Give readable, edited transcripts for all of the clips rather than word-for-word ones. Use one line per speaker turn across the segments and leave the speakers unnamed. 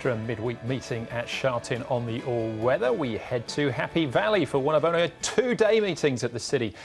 After a midweek meeting at Shartin on the all-weather, we head to Happy Valley for one of only 2-day meetings at the city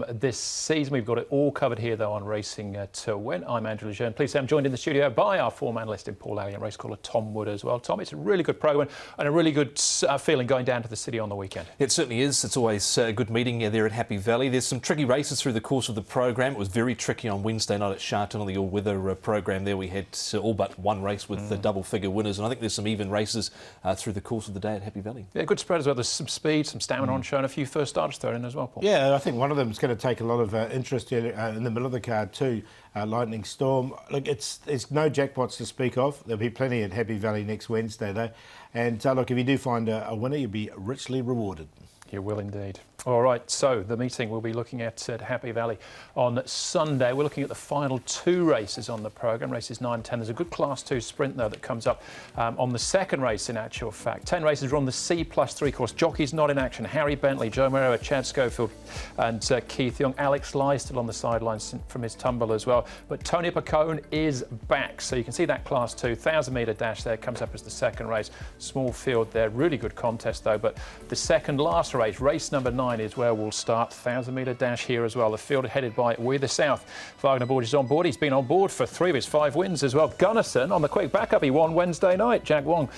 this season. We've got it all covered here, though, on Racing to Win. I'm Andrew Lejeune. Please say I'm joined in the studio by our form analyst in Paul Alley and race caller Tom Wood as well. Tom, it's a really good programme and a really good feeling going down to the city on the weekend.
It certainly is. It's always a good meeting there at Happy Valley. There's some tricky races through the course of the program. It was very tricky on Wednesday night at Shartin on the all-weather program there. We had all but one race with the double-figure winners, and I think there's some even races through the course of the day at Happy Valley.
Yeah, good spread as well. There's some speed, some stamina on show, and a few first starters thrown in as well, Paul.
Yeah, I think one of them is going to take a lot of interest here in the middle of the card too. Lightning Storm. Look, it's no jackpots to speak of. There'll be plenty at Happy Valley next Wednesday though. And look, if you do find a winner, you'll be richly rewarded.
You will indeed. All right, so the meeting we'll be looking at Happy Valley on Sunday. We're looking at the final 2 races on the programme, races 9 and 10. There's a good Class 2 sprint, though, that comes up on the second race, in actual fact. 10 races are on the C+3 course. Jockeys not in action. Harry Bentley, Joe Moreira, Chad Schofield and Keith Young. Alex Lai still on the sidelines from his tumble as well. But Tony Pacone is back. So you can see that Class 2 1,000-metre dash there comes up as the second race. Small field there. Really good contest, though. But the second last race, race number 9, is where we'll start. 1,000-metre dash here as well. The field headed by We the South. Wagner Borges is on board. He's been on board for 3 of his 5 wins as well. Gunnison on the quick backup. He won Wednesday night. Jack Wong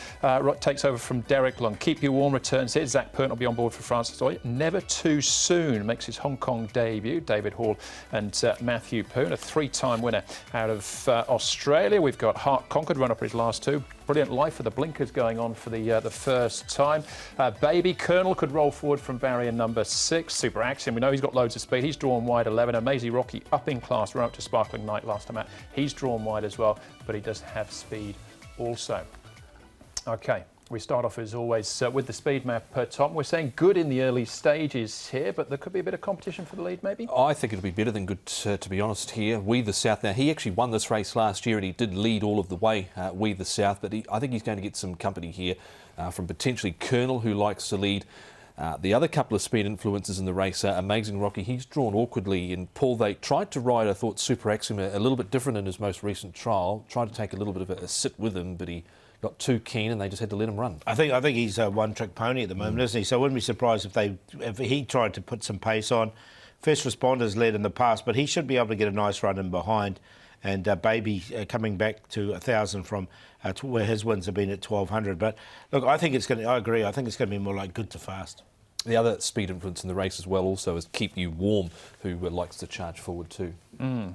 takes over from Derek Long. Keep You Warm returns here. Zach Pert will be on board for Francis Oy. Never Too Soon makes his Hong Kong debut. David Hall and Matthew Poon, a 3-time winner out of Australia. We've got Hart Conquered, run up his last 2. Brilliant Life for the blinkers going on for the first time. Baby Colonel could roll forward from barrier number 6. Super Axiom, we know he's got loads of speed. He's drawn wide 11. Amazing Rocky up in class, run up to Sparkling Night last time out. He's drawn wide as well, but he does have speed also. Okay. We start off, as always, with the speed map, Tom. We're saying good in the early stages here, but there could be a bit of competition for the lead, maybe?
I think it'll be better than good, to be honest, here. We the South. Now, he actually won this race last year and he did lead all of the way, We the South, but I think he's going to get some company here from potentially Colonel, who likes to lead. The other couple of speed influences in the race are Amazing Rocky. He's drawn awkwardly, and Paul, they tried to ride, I thought, Super Axiom a little bit different in his most recent trial. Tried to take a little bit of a sit with him, but he got too keen and they just had to let him run.
I think he's a one-trick pony at the moment, isn't he? So I wouldn't be surprised if he tried to put some pace on. First Responders led in the past, but he should be able to get a nice run in behind. And Baby coming back to 1,000 from where his wins have been at 1,200. But look, I think it's going to. I agree. I think it's going to be more like good to fast.
The other speed influence in the race as well also is Keep You Warm, who likes to charge forward too.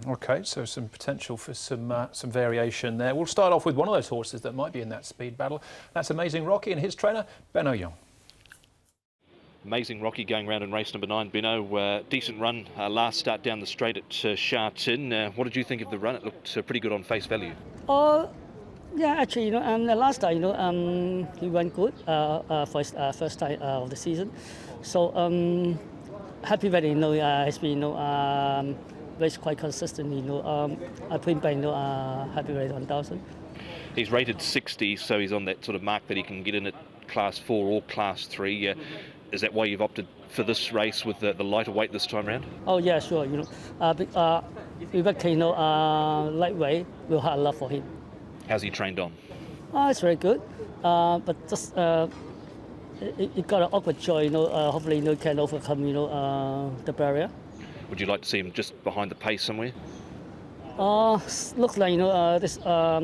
OK, so some potential for some variation there. We'll start off with one of those horses that might be in that speed battle. That's Amazing Rocky and his trainer, Benno Young.
Amazing Rocky going round in race number 9. Benno, decent run last start down the straight at Shartin. What did you think of the run? It looked pretty good on face value.
Yeah, actually, the last time, he went good first time of the season. So Happy Valley, has been, raced quite consistently. I put him back, Happy Valley 1,000.
He's rated 60, so he's on that sort of mark that he can get in at Class 4 or Class 3. Is that why you've opted for this race with the lighter weight this time round?
Oh yeah, sure. We back lightweight. We'll have a lot for him.
How's he trained on?
It's very good, but just it got an awkward joy. Hopefully, can overcome the barrier.
Would you like to see him just behind the pace somewhere?
Looks like there's a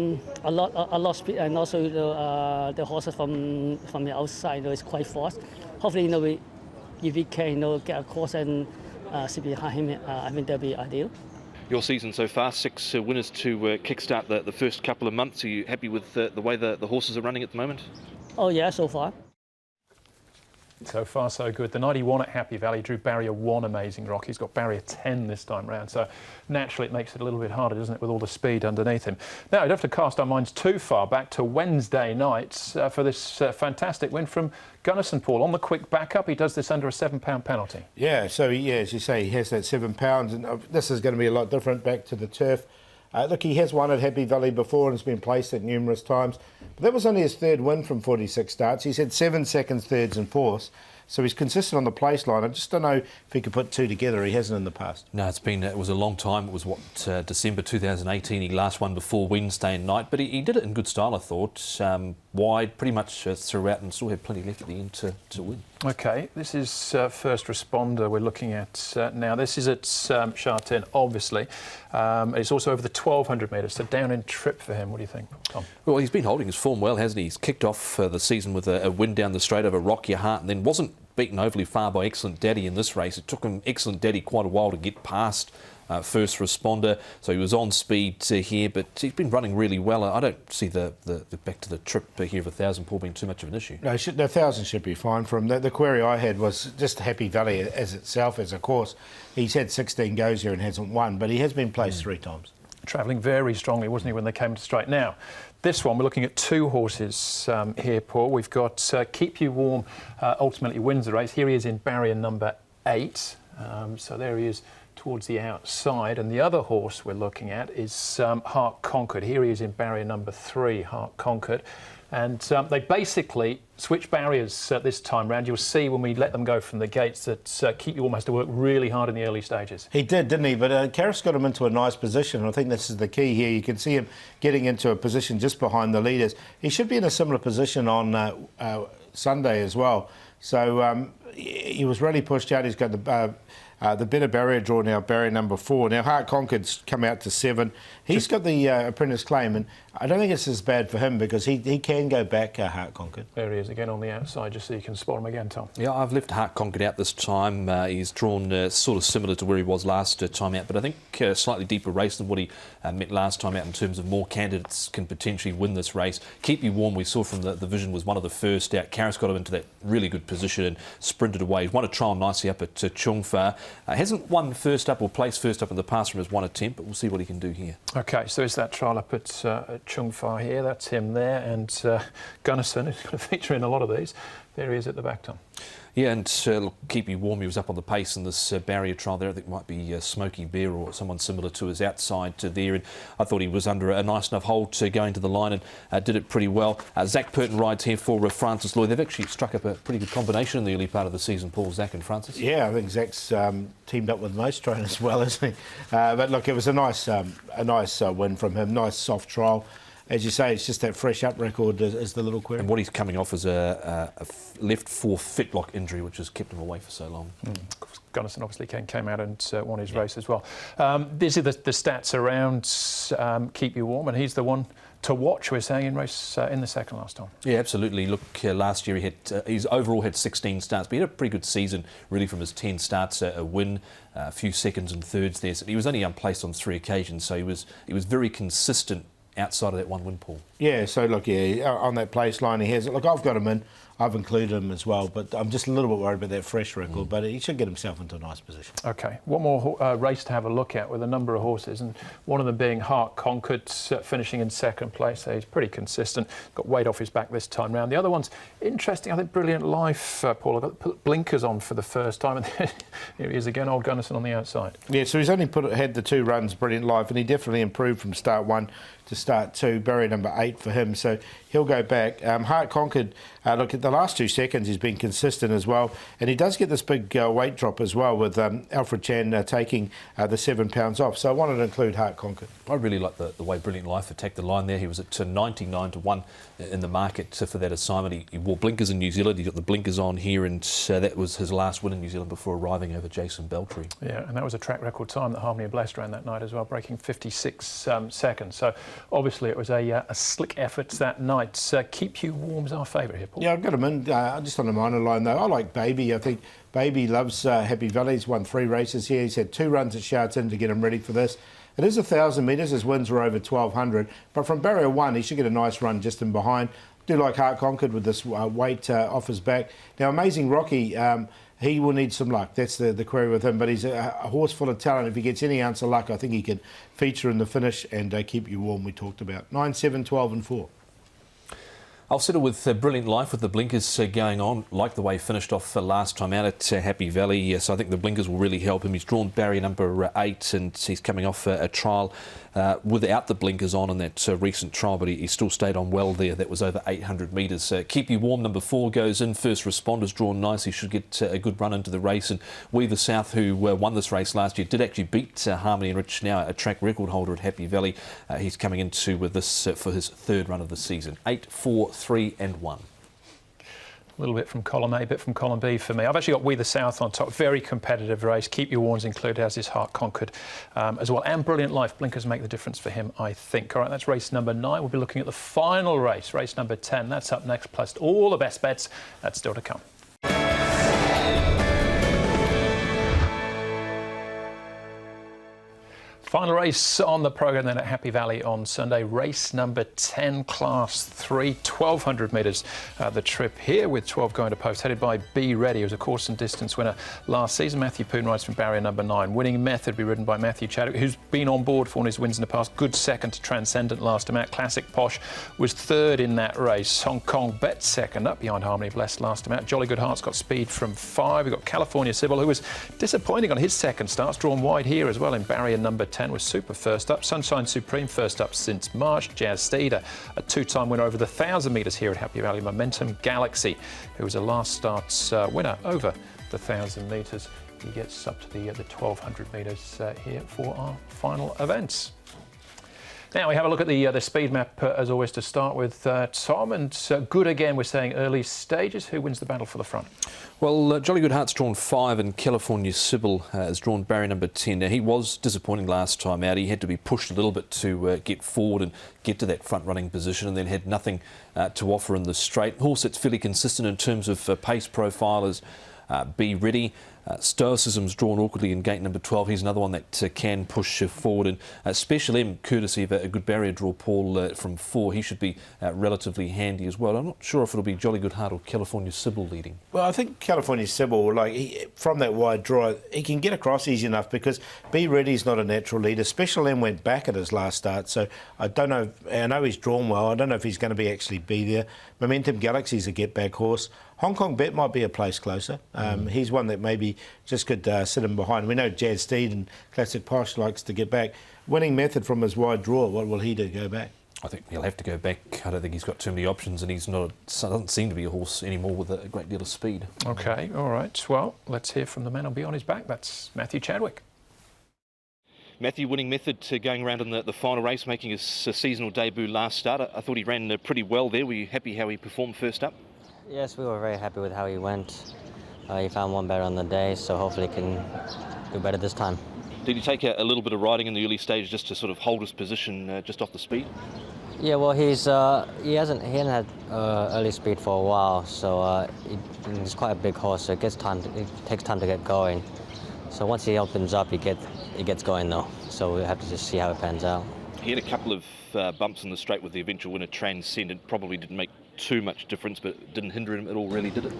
lot of speed, and also the horses from the outside is quite fast. Hopefully, if we can get a course and sit behind him, I think that'll be ideal.
Your season so far, 6 winners to kickstart the first couple of months. Are you happy with the way the horses are running at the moment?
Oh yeah, so far.
So far, so good. The night he won at Happy Valley drew barrier 1, Amazing Rocky. He's got barrier 10 this time round, so naturally it makes it a little bit harder, doesn't it, with all the speed underneath him. Now, we don't have to cast our minds too far back to Wednesday night for this fantastic win from Gunnison, Paul. On the quick backup, he does this under a £7 penalty.
Yeah, so as you say, he has that £7, and this is going to be a lot different back to the turf. Look, he has won at Happy Valley before and has been placed at numerous times. But that was only his 3rd win from 46 starts. He's had 7 seconds, 3rds and 4ths. So he's consistent on the place line. I just don't know if he could put two together. He hasn't in the past.
No, it was a long time. It was, December 2018 he last won before Wednesday night, but he did it in good style, I thought. Wide, pretty much throughout, and still had plenty left at the end to win.
OK, this is First Responder we're looking at now. This is at Sha-Tin, obviously. It's also over the 1,200 metres, so down in trip for him. What do you think, Tom?
Well, he's been holding his form well, hasn't he? He's kicked off the season with a win down the straight over Rock Your Heart, and then wasn't beaten overly far by Excellent Daddy in this race. It took him, Excellent Daddy, quite a while to get past First Responder, so he was on speed here, but he's been running really well. I don't see the back to the trip here of 1,000, Paul, being too much of an issue.
No, the 1,000 should be fine for him. The query I had was just Happy Valley as itself, as a course. He's had 16 goes here and hasn't won, but he has been placed 3 times.
Travelling very strongly, wasn't he, when they came to straight? Now, this one, we're looking at 2 horses here, Paul. We've got Keep You Warm, ultimately wins the race. Here he is in barrier number 8. So there he is towards the outside. And the other horse we're looking at is Heart Conquered. Here he is in barrier number 3, Heart Conquered. And they basically switch barriers this time round. You'll see when we let them go from the gates that Keep You Warm has to work really hard in the early stages.
He did, didn't he? But Karras got him into a nice position. I think this is the key here. You can see him getting into a position just behind the leaders. He should be in a similar position on Sunday as well. So he was really pushed out. He's got the better barrier draw now, barrier number 4. Now, Heart Conquered's come out to 7. He's got the apprentice claim, and I don't think it's as bad for him because he can go back, Heart Conquered.
There he is again on the outside, just so you can spot him again, Tom.
Yeah, I've left Heart Conquered out this time. He's drawn sort of similar to where he was last time out, but I think a slightly deeper race than what he met last time out in terms of more candidates can potentially win this race. Keep You Warm, we saw from the vision, was one of the first out. Karras got him into that really good position and sprinted away. He's won a trial nicely up at Chung Fa. Hasn't won first up or placed first up in the past from his one attempt, but we'll see what he can do here.
OK, so is that trial up at Chung Fa here? That's him there, and Gunnison is going to feature in a lot of these. There he is at the back, Tom. Yeah,
and look, Keep You Warm, he was up on the pace in this barrier trial there. I think it might be Smoky Bear or someone similar to his outside there. And I thought he was under a nice enough hold to go into the line and did it pretty well. Zach Purton rides here for Francis Lloyd. They've actually struck up a pretty good combination in the early part of the season, Paul, Zach and Francis.
Yeah, I think Zach's teamed up with most trainers well, isn't he? But look, it was a nice win from him. Nice soft trial. As you say, it's just that fresh up record is the little query.
And what he's coming off is a left 4 fitlock injury, which has kept him away for so long.
Gunnison obviously came out and won his race as well. These are the stats around Keep You Warm, and he's the one to watch, we're saying, in race in the second last time.
Yeah, absolutely. Look, last year he had he's overall had 16 starts, but he had a pretty good season really from his 10 starts, a win, a few seconds and thirds there. So he was only unplaced on 3 occasions, so he was very consistent outside of that one win, Paul. Yeah,
so look, on that place line he has it. Look, I've got him in. I've included him as well, but I'm just a little bit worried about that fresh record, but he should get himself into a nice position.
OK, one more race to have a look at with a number of horses, and one of them being Heart Conquered, finishing in 2nd place. So he's pretty consistent, got weight off his back this time round. The other one's interesting, I think, Brilliant Life, Paul. I've got to put blinkers on for the first time, and here he is again, old Gunnison on the outside.
Yeah, so he's only had the 2 runs, Brilliant Life, and he definitely improved from start 1 to start 2, barrier number 8 for him, so he'll go back. Heart Conquered, look, at the last 2 seconds he's been consistent as well, and he does get this big weight drop as well with Alfred Chan taking the 7 pounds off, so I wanted to include Heart Conquered.
I really like the way Brilliant Life attacked the line there. He was at 99 to 1 in the market for that assignment. He wore blinkers in New Zealand, he got the blinkers on here, and that was his last win in New Zealand before arriving over Jason Beltry.
Yeah, and that was a track record time that Harmony of Blessed ran that night as well, breaking 56 seconds. So obviously it was a slick effort that night. Keep You Warm's our favourite here, Paul.
Yeah, I've got him in, just on a minor line though. I like Baby. I think Baby loves Happy Valley. He's won 3 races here. He's had 2 runs at Sha-Tin to get him ready for this. It is 1,000 metres. His wins are over 1,200. But from barrier 1, he should get a nice run just in behind. Do like Heart Conquered with this weight off his back. Now, Amazing Rocky, he will need some luck. That's the query with him. But he's a horse full of talent. If he gets any ounce of luck, I think he can feature in the finish and Keep You Warm we talked about. 9, 7, 12 and 4.
I'll settle with Brilliant Life with the blinkers going on, like the way he finished off last time out at Happy Valley. So I think the blinkers will really help him. He's drawn barrier number 8 and he's coming off a trial without the blinkers on in that recent trial, but he still stayed on well there. That was over 800 metres. Keep You Warm number 4 goes in. First Responders drawn nice. He should get a good run into the race. And We the South, who won this race last year, did actually beat Harmony and Rich, now a track record holder at Happy Valley. He's coming into this for his 3rd run of the season. 8, 4, 3 and 1.
A little bit from column A, a bit from column B for me. I've actually got We the South on top. Very competitive race. Keep Your Warns included, as his Heart Conquered as well. And Brilliant Life. Blinkers make the difference for him, I think. All right, that's race number 9. We'll be looking at the final race, race number 10. That's up next, plus all the best bets. That's still to come. Final race on the programme then at Happy Valley on Sunday. Race number 10, Class 3, 1,200 metres. The trip here with 12 going to post, headed by Be Ready, who was a course and distance winner last season. Matthew Poon rides from barrier number 9. Winning Method will be ridden by Matthew Chadwick, who's been on board for one of his wins in the past. Good second to Transcendent last time out. Classic Posh was 3rd in that race. Hong Kong Bet second up behind Harmony Blessed last time out. Jolly Good Heart's got speed from 5. We've got California Sybil, who was disappointing on his second start. It's drawn wide here as well in barrier number 10. Was super first up. Sunshine Supreme first up since March. Jazz Steed, a 2-time winner over the 1,000 metres here at Happy Valley. Momentum Galaxy, who was a last start's winner over the 1,000 metres. He gets up to the 1,200 metres here for our final events. Now we have a look at the speed map as always to start with, Tom, and good again. We're saying early stages. Who wins the battle for the front?
Well, Jolly Good Heart's drawn 5 and California Sybil has drawn barrier number 10. Now, he was disappointing last time out. He had to be pushed a little bit to get forward and get to that front running position, and then had nothing to offer in the straight. Horse that's fairly consistent in terms of pace profile is Be Ready. Stoicism's drawn awkwardly in gate number 12. He's another one that can push forward. And Special M, courtesy of a good barrier draw, Paul, from 4. He should be relatively handy as well. I'm not sure if it'll be Jolly Good Heart or California Sybil leading.
Well, I think California Sybil, from that wide draw, he can get across easy enough because Be Ready's not a natural leader. Special M went back at his last start, so I don't know. I know he's drawn well. I don't know if he's going to actually be there. Momentum Galaxy's a get-back horse. Hong Kong Bet might be a place closer. He's one that maybe just could sit him behind. We know Jazz Steed and Classic Posh likes to get back. Winning Method from his wide draw, what will he do, go back?
I think he'll have to go back. I don't think he's got too many options, and he's not. Doesn't seem to be a horse anymore with a great deal of speed.
OK, all right. Well, let's hear from the man who'll be on his back. That's Matthew Chadwick.
Matthew, Winning Method going around in the final race, making his seasonal debut last start. I thought he ran pretty well there. Were you happy how he performed first up?
Yes, we were very happy with how he went. He found one better on the day, so hopefully he can do better this time.
Did he take a little bit of riding in the early stage just to sort of hold his position just off the speed?
Yeah, well, he hasn't had early speed for a while, so he's quite a big horse, so it takes time to get going. So once he opens up, he gets going though. So we have to just see how it pans out.
He had a couple of bumps in the straight with the eventual winner Transcendent. Probably didn't make too much difference, but it didn't hinder him at all, really, did it?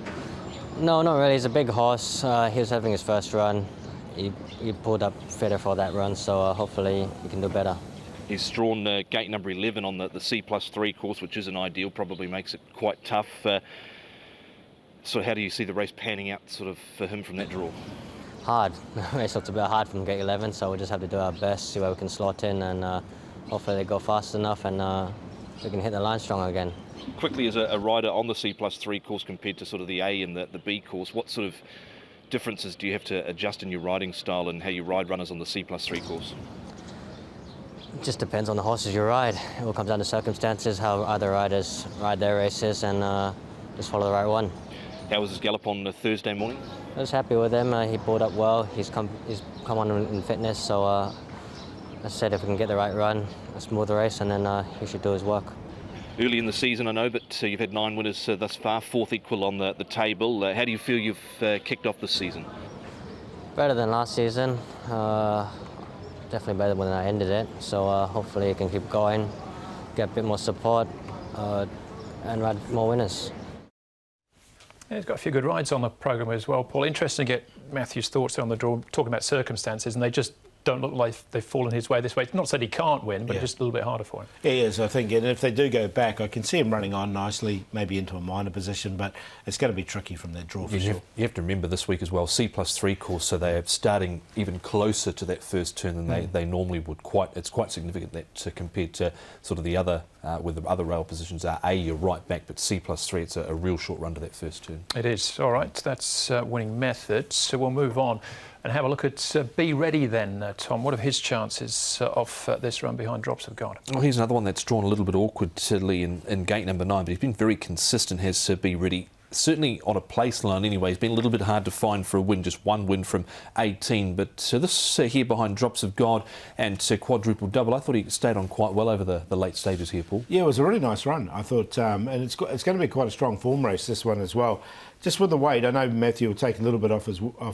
No, not really. He's a big horse. He was having his first run. He pulled up fitter for that run, so hopefully he can do better.
He's drawn gate number 11 on the C+3 course, which isn't ideal, probably makes it quite tough. So how do you see the race panning out sort of for him from that draw?
Hard. The race looks a bit hard from gate 11, so we just have to do our best, see where we can slot in, and hopefully they go fast enough and we can hit the line strong again.
Quickly, as a rider on the C+3 course compared to sort of the A and the B course, what sort of differences do you have to adjust in your riding style and how you ride runners on the C+3 course?
It just depends on the horses you ride. It all comes down to circumstances, how other riders ride their races, and just follow the right one.
How was his gallop on Thursday morning?
I was happy with him. He pulled up well. He's come on in fitness, so as I said, if we can get the right run, a smoother race, and then he should do his work.
Early in the season, I know, but you've had 9 winners thus far, 4th equal on the table. How do you feel you've kicked off this season?
Better than last season. Definitely better than when I ended it. So hopefully it can keep going, get a bit more support, and ride more winners.
Yeah, he's got a few good rides on the programme as well, Paul. Interesting to get Matthew's thoughts on the draw, talking about circumstances, and they just don't look like they've fallen his way this way. It's not said he can't win, but just a little bit harder for him.
He is, I think, and if they do go back, I can see him running on nicely, maybe into a minor position, but it's going to be tricky from that draw for sure.
You have to remember this week as well, C+3 course, so they are starting even closer to that first turn than they normally would. It's quite significant that compared to sort of the other, where the other rail positions are, A, you're right back, but C+3, it's a real short run to that first turn.
It is. All right, that's winning method. So we'll move on and have a look at Be Ready then, Tom. What are his chances of this run behind Drops of God?
Well, here's another one that's drawn a little bit awkwardly in gate number 9, but he's been very consistent, has Be Ready. Certainly on a place line anyway. He's been a little bit hard to find for a win, just one win from 18. But this here behind Drops of God and Quadruple Double, I thought he stayed on quite well over the late stages here, Paul.
Yeah, it was a really nice run, I thought. And it's going to be quite a strong form race, this one as well. Just with the weight, I know Matthew will take a little bit off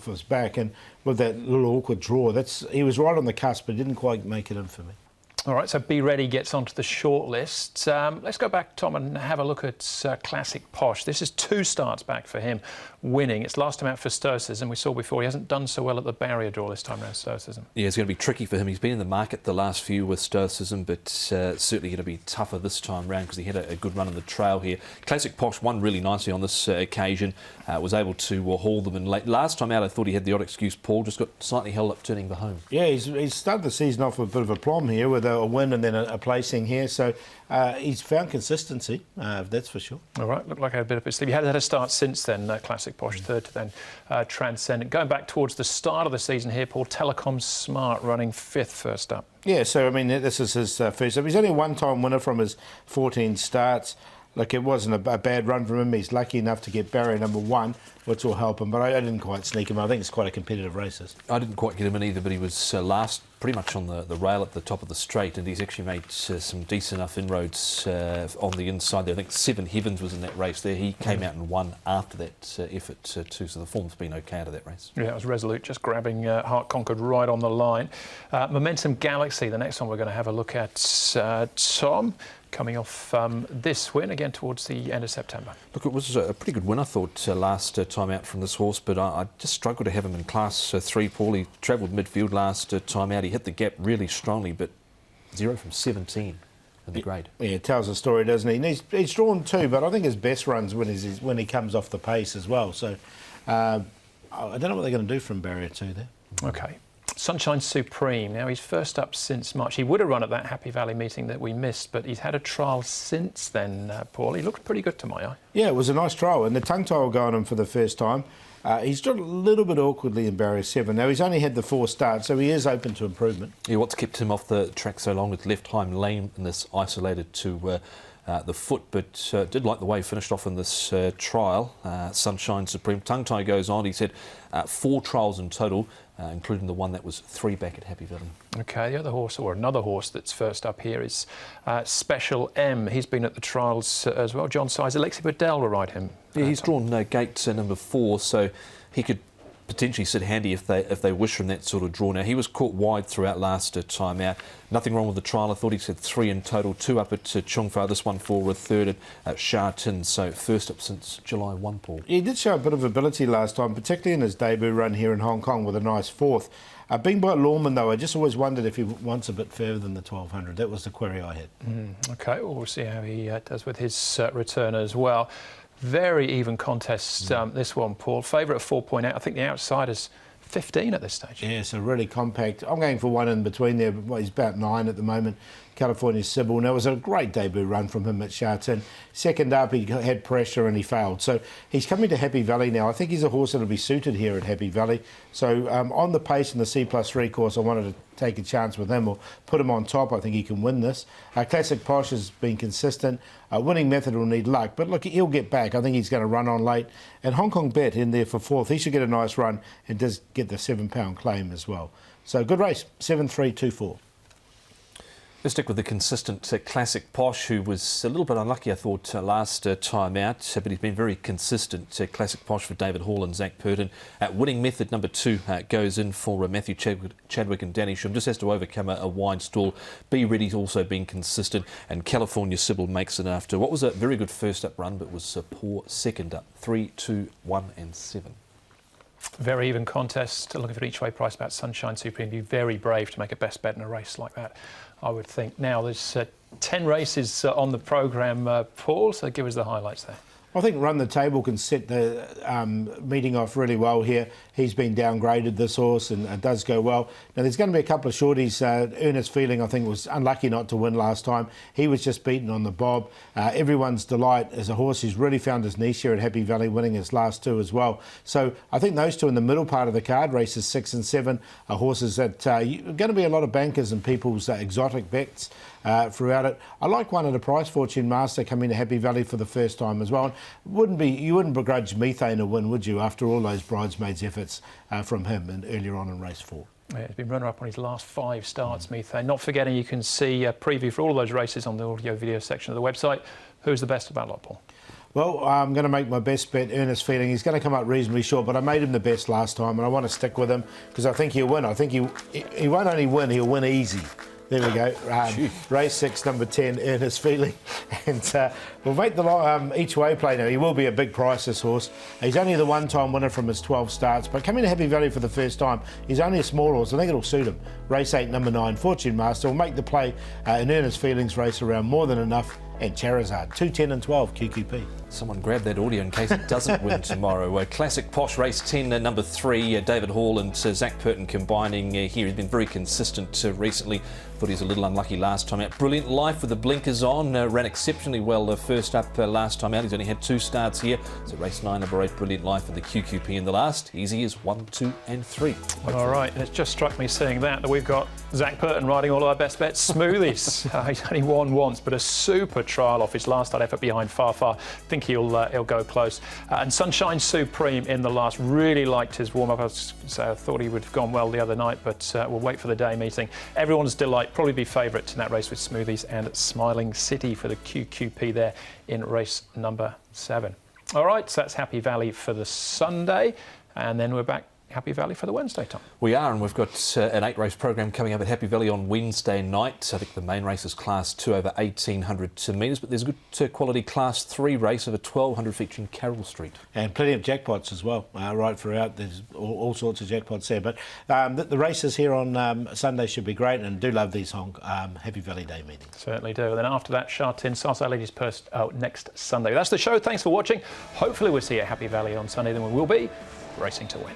his back, and with that little awkward draw, he was right on the cusp, but didn't quite make it in for me.
All right, so Be Ready gets onto the short list. Let's go back, Tom, and have a look at Classic Posh. This is 2 starts back for him, winning. It's last time out for Stoicism. We saw before he hasn't done so well at the barrier draw this time around, Stoicism. Yeah,
it's going to be tricky for him. He's been in the market the last few with Stoicism, but certainly going to be tougher this time round because he had a good run on the trail here. Classic Posh won really nicely on this occasion, was able to haul them in late. Last time out, I thought he had the odd excuse, Paul, just got slightly held up turning for home.
Yeah, he's started the season off with a bit of a plum here with a win and then a placing here, so he's found consistency, that's for sure.
All right, looked like I had a bit of a sleep. He had a start since then, Classic Posh, third to then Transcendent. Going back towards the start of the season here, Paul, Telecom Smart running 5th first up. Yeah,
so I mean, this is his first up. He's only a one-time winner from his 14 starts. Look, it wasn't a bad run from him. He's lucky enough to get barrier number 1, which will help him, but I didn't quite sneak him. I think it's quite a competitive race.
I didn't quite get him in either, but he was last pretty much on the rail at the top of the straight, and he's actually made some decent enough inroads on the inside there. I think Seven Heavens was in that race there. He came out and won after that effort too, so the form's been okay out of that race. Yeah, it was resolute, just grabbing Heart Conquered right on the line. Momentum Galaxy, the next one we're going to have a look at, Tom, coming off this win again towards the end of September. Look, it was a pretty good win, I thought, last time out from this horse, but I just struggled to have him in Class 3, Paul. He travelled midfield last time out. He hit the gap really strongly, but 0 from 17 in the grade. Yeah,
it tells a story, doesn't he? And he's drawn 2, but I think his best runs when he comes off the pace as well. So I don't know what they're going to do from barrier 2 there.
OK. Sunshine Supreme. Now, he's first up since March. He would have run at that Happy Valley meeting that we missed, but he's had a trial since then, Paul. He looked pretty good to my eye.
Yeah, it was a nice trial, and the tongue tie will go on him for the first time. He's drawn a little bit awkwardly in barrier 7. Now, he's only had the 4 starts, so he is open to improvement.
Yeah, what's kept him off the track so long with left hind lameness isolated to the foot, but did like the way he finished off in this trial. Sunshine Supreme. Tongue tie goes on. He's had 4 trials in total, including the one that was 3 back at Happy Valley. OK, the other horse, or another horse that's first up here, is Special M. He's been at the trials as well. John Size, Alexi Bedell will ride him. Yeah, he's drawn gate number 4, so he could potentially sit handy if they wish from that sort of draw. Now, he was caught wide throughout last time out. Nothing wrong with the trial. I thought he said 3 in total, 2 up at Chung Fa, this one for a third at Sha Tin. So first up since July 1, Paul.
He did show a bit of ability last time, particularly in his debut run here in Hong Kong with a nice 4th. Being by Lawman, though, I just always wondered if he wants a bit further than the 1200. That was the query I had.
OK, well, we'll see how he does with his return as well. Very even contest, this one, Paul. Favourite at 4.8. I think the outsider's 15 at this stage.
Yeah, so really compact. I'm going for one in between there, but he's about 9 at the moment. California Sybil. Now, it was a great debut run from him at Sha Tin. Second up, he had pressure and he failed. So he's coming to Happy Valley now. I think he's a horse that will be suited here at Happy Valley. So on the pace in the C+3 course, I wanted to take a chance with him or put him on top. I think he can win this. Classic Posh has been consistent. Winning method will need luck. But look, he'll get back. I think he's going to run on late. And Hong Kong Bet in there for 4th. He should get a nice run and does get the £7 claim as well. So good race. 7-3-2-4.
Let's stick with the consistent Classic Posh, who was a little bit unlucky, I thought, last time out, but he's been very consistent. Classic Posh for David Hall and Zach Purton. Winning method number 2 goes in for Matthew Chadwick and Danny Shum. Just has to overcome a wide stall. Be Ready's also been consistent, and California Sybil makes it after what was a very good first up run, but was a poor second up. 3, 2, 1 and 7.
Very even contest. Looking for each way price about Sunshine Supreme. Be very brave to make a best bet in a race like that, I would think. Now, there's 10 races on the programme, Paul, so give us the highlights there.
I think Run the Table can set the meeting off really well here. He's been downgraded, this horse, and does go well. Now, there's going to be a couple of shorties. Ernest Feeling, I think, was unlucky not to win last time. He was just beaten on the bob. Everyone's Delight is a horse who's really found his niche here at Happy Valley, winning his last two as well. So I think those two in the middle part of the card, races 6 and 7, are horses that are going to be a lot of bankers and people's exotic bets throughout it. I like one at a price, Fortune Master, coming to Happy Valley for the first time as well. You wouldn't begrudge Methane a win, would you, after all those bridesmaids' efforts from him and earlier on in race 4?
Yeah, he's been runner-up on his last 5 starts, Methane. Not forgetting you can see a preview for all of those races on the audio-video section of the website. Who's the best about lot, Paul?
Well, I'm going to make my best bet, Ernest Feeling. He's going to come up reasonably short, but I made him the best last time, and I want to stick with him because I think he'll win. I think he won't only win, he'll win easy. There we go. Race 6, number 10, Ernest Feeling. And we'll make the each way play now. He will be a big price, this horse. He's only the one-time winner from his 12 starts, but coming to Happy Valley for the first time, he's only a small horse. I think it'll suit him. Race 8, number 9, Fortune Master. Will make the play in Ernest Feeling's race around more than enough. And Charizard, 2, 10 and 12, QQP.
Someone grab that audio in case it doesn't win tomorrow. Classic Posh Race 10, number 3, David Hall and Zach Purton combining here. He's been very consistent recently. Thought he was a little unlucky last time out. Brilliant Life with the blinkers on. Ran exceptionally well first up last time out. He's only had 2 starts here. So race 9, number 8, Brilliant Life with the QQP in the last. Easy as 1, 2 and 3.
All right, and it's just struck me seeing that we've got Zach Purton riding all of our best bets. Smoothies. He's only won once, but a super trial off his last start effort behind Far. I think he'll go close. And Sunshine Supreme in the last. Really liked his warm-up. I thought he would have gone well the other night, but we'll wait for the day meeting. Everyone's Delight probably be favourite in that race with Smoothies, and Smiling City for the QQP there in race number 7. All right, so that's Happy Valley for the Sunday, and then we're back Happy Valley for the Wednesday, Tom.
We are, and we've got an 8-race program coming up at Happy Valley on Wednesday night. I think the main race is Class 2 over 1,800 metres, but there's a good quality Class 3 race over 1,200 featuring Carroll Street.
And plenty of jackpots as well, right throughout. There's all sorts of jackpots there. But the races here on Sunday should be great, and do love these Happy Valley Day meetings. Certainly do.
And then after that, Sha-Tin, Sarsay Ladies Purse next Sunday. That's the show. Thanks for watching. Hopefully we'll see you at Happy Valley on Sunday. Then we will be racing to win.